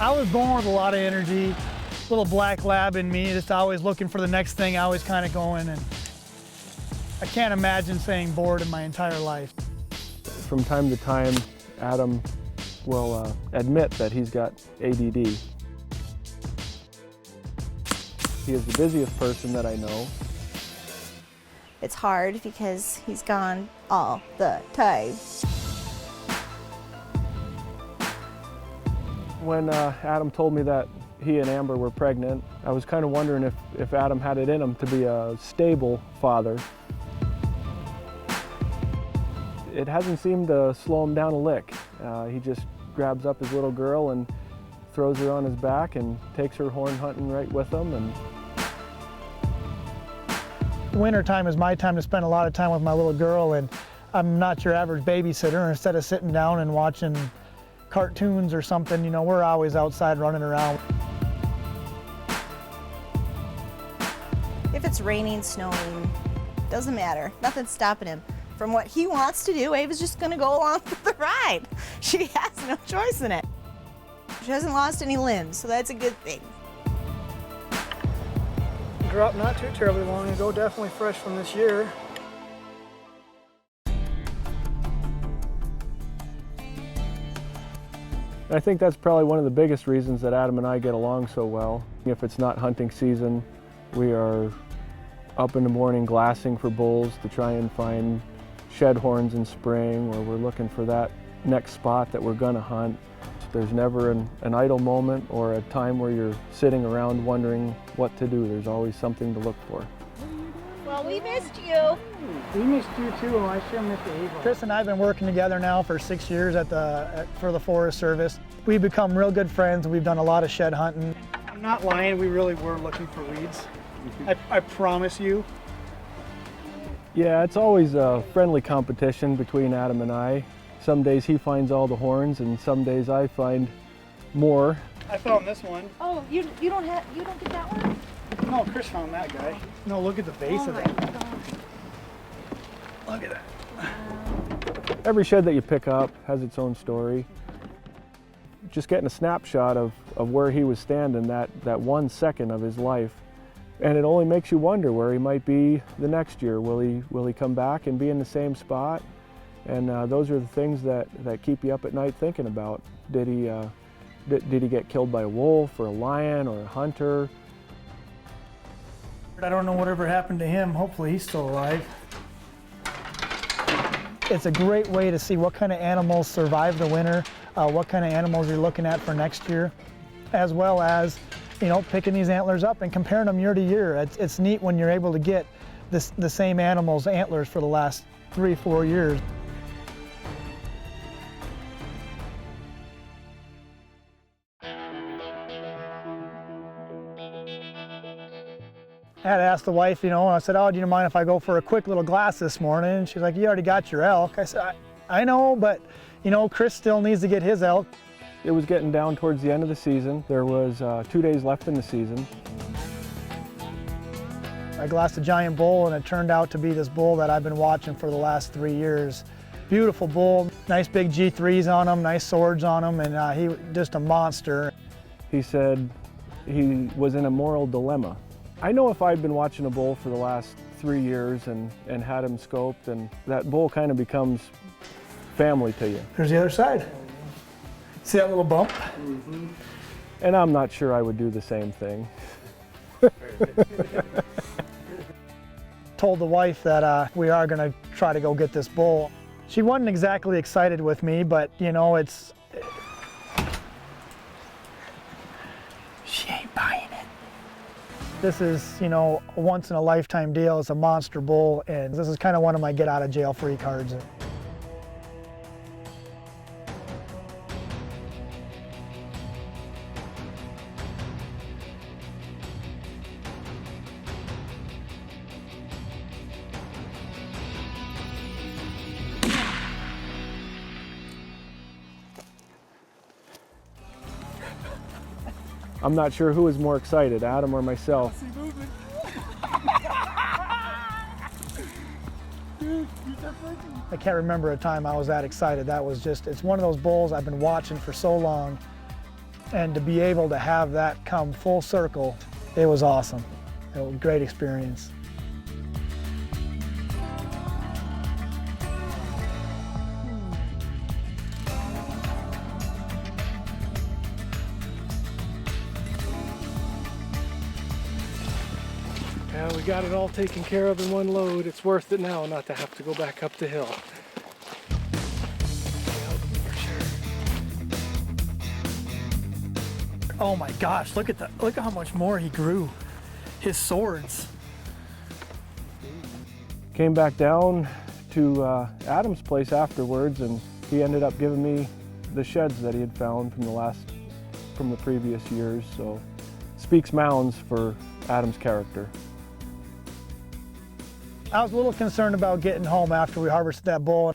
I was born with a lot of energy, little black lab in me, just always looking for the next thing, always kind of going, and I can't imagine staying bored in my entire life. From time to time, Adam will admit that he's got ADD. He is the busiest person that I know. It's hard because he's gone all the time. When Adam told me that he and Amber were pregnant, I was kind of wondering if Adam had it in him to be a stable father. It hasn't seemed to slow him down a lick. He just grabs up his little girl and throws her on his back and takes her horn hunting right with him. And winter time is my time to spend a lot of time with my little girl, and I'm not your average babysitter. Instead of sitting down and watching cartoons or something, you know, we're always outside running around. If it's raining, snowing, doesn't matter. Nothing's stopping him from what he wants to do. Ava's just gonna go along with the ride. She has no choice in it. She hasn't lost any limbs, so that's a good thing. Grew up not too terribly long ago, definitely fresh from this year. I think that's probably one of the biggest reasons that Adam and I get along so well. If it's not hunting season, we are up in the morning glassing for bulls to try and find shed horns in spring, or we're looking for that next spot that we're gonna hunt. There's never an idle moment or a time where you're sitting around wondering what to do. There's always something to look for. Well, we missed you. We missed you too. I sure missed you. Chris and I have been working together now for 6 years for the Forest Service. We've become real good friends, and we've done a lot of shed hunting. I'm not lying, we really were looking for weeds. I promise you. Yeah, it's always a friendly competition between Adam and I. Some days he finds all the horns, and some days I find more. I found this one. Oh, you don't get that one? No, Chris found that guy. No, look at the base of that. Look at that. Every shed that you pick up has its own story. Just getting a snapshot of where he was standing that 1 second of his life, and it only makes you wonder where he might be the next year. Will he come back and be in the same spot? And those are the things that keep you up at night thinking about. Did he get killed by a wolf or a lion or a hunter? I don't know whatever happened to him. Hopefully he's still alive. It's a great way to see what kind of animals survive the winter, what kind of animals you're looking at for next year, as well as, you know, picking these antlers up and comparing them year to year. It's neat when you're able to get the same animal's antlers for the last 3-4 years. I had to ask the wife, you know, and I said, oh, do you mind if I go for a quick little glass this morning? And she's like, you already got your elk. I said, I know, but, you know, Chris still needs to get his elk. It was getting down towards the end of the season. There was 2 days left in the season. I glassed a giant bull, and it turned out to be this bull that I've been watching for the last 3 years. Beautiful bull, nice big G3s on him, nice swords on him, and he just a monster. He said he was in a moral dilemma. I know if I'd been watching a bull for the last 3 years and had him scoped, and that bull kind of becomes family to you. There's the other side. See that little bump? Mm-hmm. And I'm not sure I would do the same thing. Told the wife that we are going to try to go get this bull. She wasn't exactly excited with me, but you know, she ain't buying it. This is, you know, a once in a lifetime deal. It's a monster bull, and this is kind of one of my get out of jail free cards. I'm not sure who was more excited, Adam or myself. I can't remember a time I was that excited. That was just, it's one of those bulls I've been watching for so long. And to be able to have that come full circle, it was awesome. It was a great experience. Yeah, we got it all taken care of in one load. It's worth it now not to have to go back up the hill. Oh my gosh, look at that. Look at how much more he grew. His swords. Came back down to Adam's place afterwards, and he ended up giving me the sheds that he had found from the previous years. So speaks mounds for Adam's character. I was a little concerned about getting home after we harvested that bull.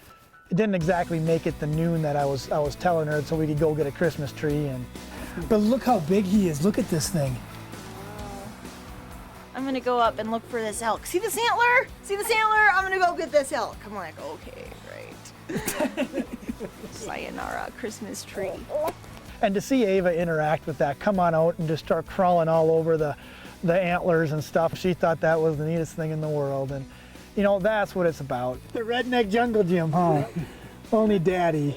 It didn't exactly make it the noon that I was telling her, so we could go get a Christmas tree. But look how big he is. Look at this thing. I'm gonna go up and look for this elk. See this antler? See this antler? I'm gonna go get this elk. I'm like, okay, great. Sayonara Christmas tree. And to see Ava interact with that, come on out and just start crawling all over the antlers and stuff, she thought that was the neatest thing in the world. And you know, that's what it's about. The redneck jungle gym, huh? Only Daddy.